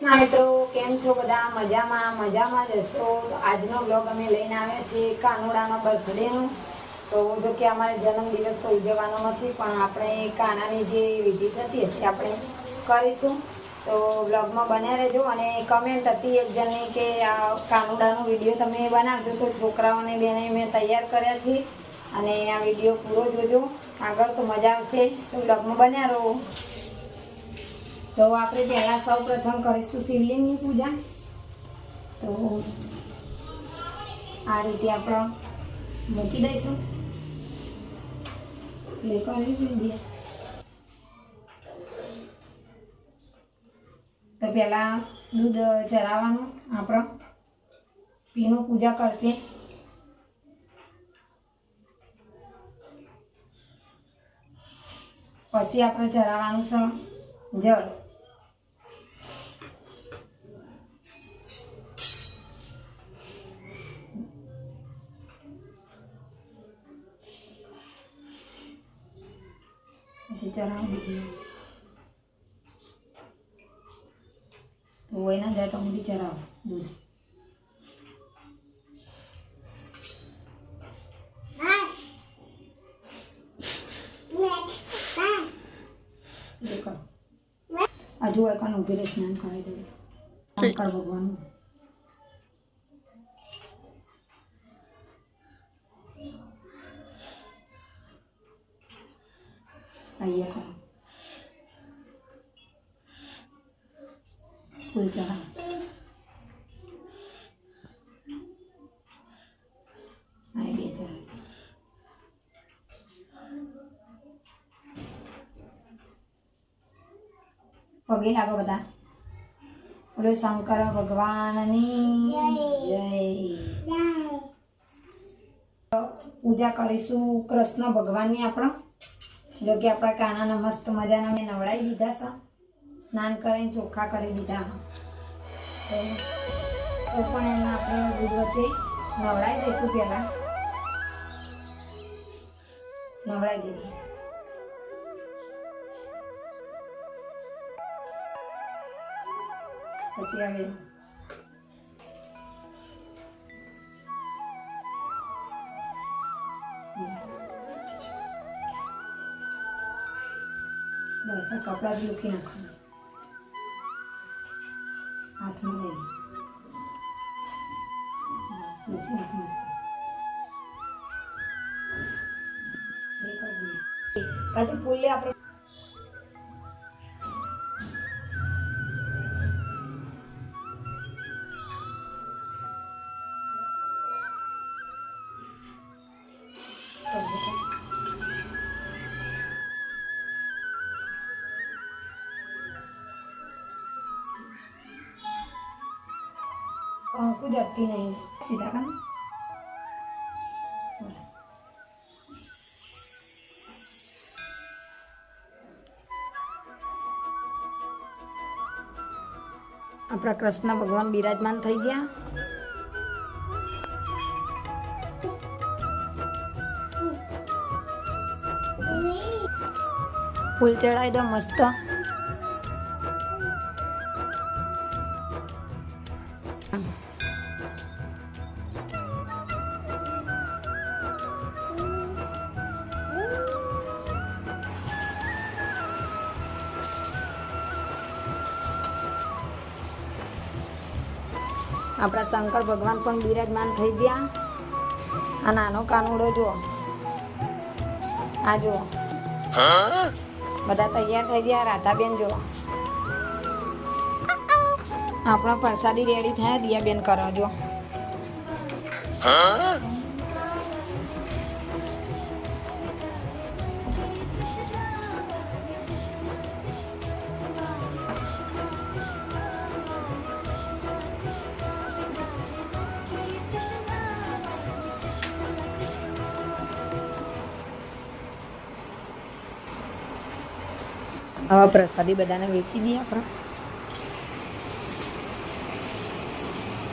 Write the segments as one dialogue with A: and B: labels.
A: હા મિત્રો, કેમ છો બધા? મજામાં જ હશો. તો આજનો બ્લોગ અમે લઈને આવ્યા છીએ કાનુડાનો બર્થડેનો. તો જો કે અમારે જન્મદિવસ તો ઉજવવાનો નથી, પણ આપણે કાનાની જે વિધિ થતી હશે આપણે કરીશું. તો બ્લોગમાં બન્યા રહેજો. અને કમેન્ટ હતી એક જણની કે આ કાનુડાનો વિડીયો તમે બનાવજો, તો છોકરાઓને બેને મેં તૈયાર કર્યા છે. અને આ વિડીયો પૂરો જોજો, આગળ તો મજા આવશે. તો બ્લોગમાં બન્યા રહો. તો આપણે પહેલાં સૌ પ્રથમ કરીશું શિવલિંગની પૂજા. તો આ રીતે આપણે મૂકી દઈશું. પ્લે કરી દઈએ. તો પહેલાં દૂધ ચરાવવાનું આપણે પીનું પૂજા કરશે. પછી આપણે ચરાવવાનું છે જળ. ચરાવી દીધી. તો એના જાય તો હું ચરાવો દૂધ. હજુ એકાનું ઉભી રહી સ્નાન કરાવી દઉં શંકર ભગવાનનું. અહીંયા કરો ફૂલ ચઢાવ. બે ચઢાવ. પગે લાગો બધા. બોલો શંકર ભગવાનની જય. પૂજા કરીશું કૃષ્ણ ભગવાનની. આપણે જો કે આપણા કાનાને મસ્ત મજાના મેં નવડાવી દીધા છે. સ્નાન કરીને ચોખ્ખા કરી દીધા. તો પણ એમાં આપણે દૂધ વચ્ચે નવડાવી દઈશું. પહેલાં નવડાવી દઈશું. પછી હવે બસ આ કપડાં જ લૂકી નાખવાનું. હાથમાં લઈ બસ મસ્ત પછી ફૂલ લે આપણે. કંકુ જતી નહીં સીધા કામ. આપણા કૃષ્ણ ભગવાન બિરાજમાન થઈ ગયા. ફૂલ ચડાવી દો મસ્ત. આપણા શંકર ભગવાન પણ બિરાજમાન થઈ ગયા. આ નાનો કાનુડો જુઓ, આ જુઓ બધા તૈયાર થઈ ગયા. રાધાબેન જુઓ, આપણા પ્રસાદી રેડી થયા. દિયાબેન કરો જો. હવે પ્રસાદી બધાને વેચી દઈએ આપણે.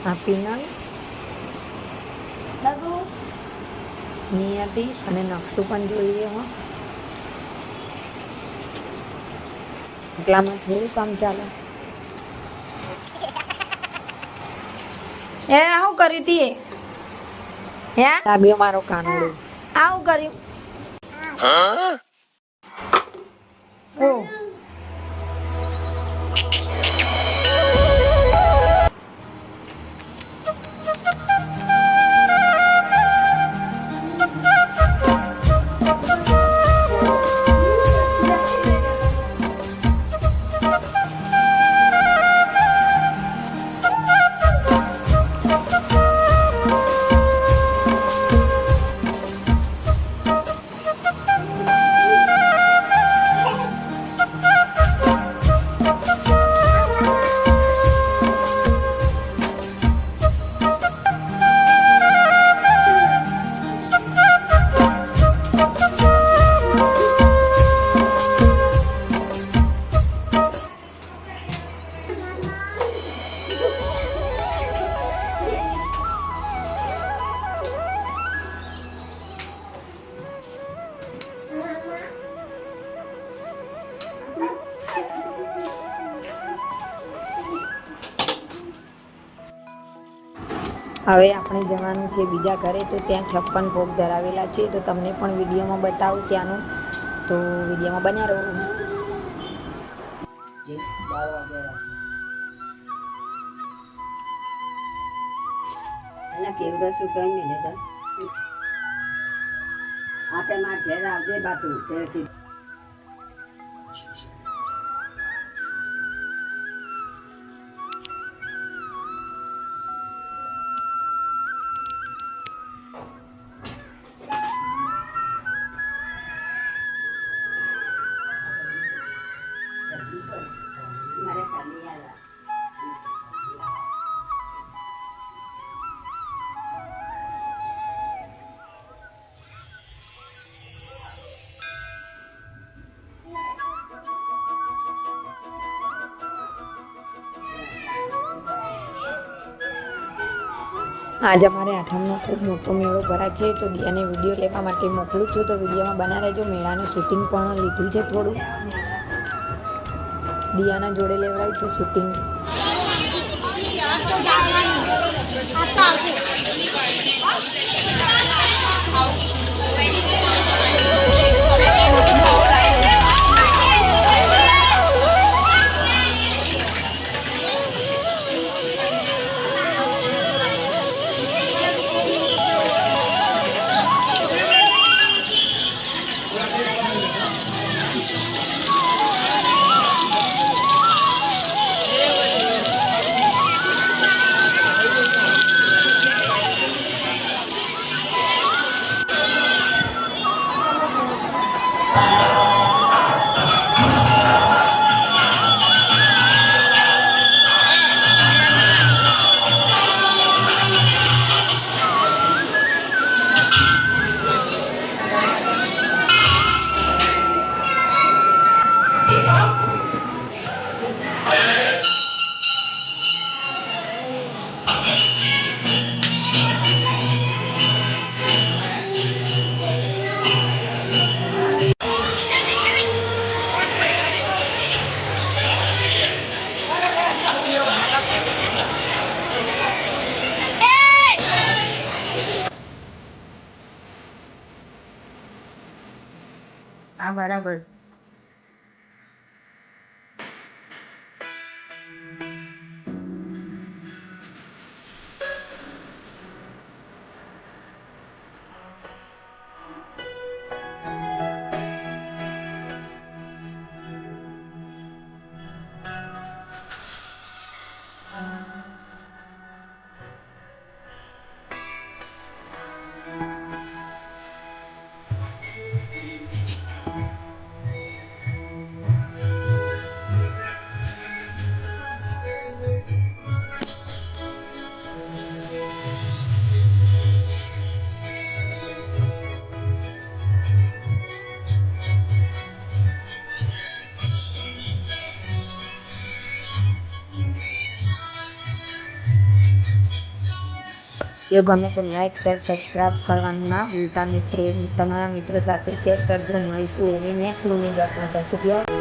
A: આ પિનલ નિયતિ અને નકશો પણ જોઈએ. એટલામાં થોડું કામ ચાલે. એ શું કર્યું તી હે
B: લાગ્યો મારો કાનુડો
A: આવું કર્યું ઓ હવે આપણે જવાનું છે બીજા ઘરે તો ત્યાં 56 ભોગ ધરાવેલા છે તો તમને પણ વિડીયોમાં બતાવું ત્યાંનું તો વિડીયોમાં બન્યા રહો
B: કેવડો શું કઈ નહીં લેતા આપે માં ઘેર આવજે બાતું ઘેરથી મારે ખાલી યાર
A: આજ અમારે આઠમનો ખૂબ મોટો મેળો ભરાય છે તો દિયાને વિડીયો લેવા માટે મોકલું છું તો વિડીયોમાં બના રહેજો મેળાનું શૂટિંગ પણ લીધું છે થોડું દિયાના જોડે લેવડાવ્યું છે શૂટિંગ
B: બરાબર
A: વિડીયો ગમે તો લાઈક શેર સબસ્ક્રાઈબ કરવાનું ના ભૂલતા મિત્રો તમારા મિત્રો સાથે શેર કરજો મળીશું એવી નેક્સ્ટ વિડીયો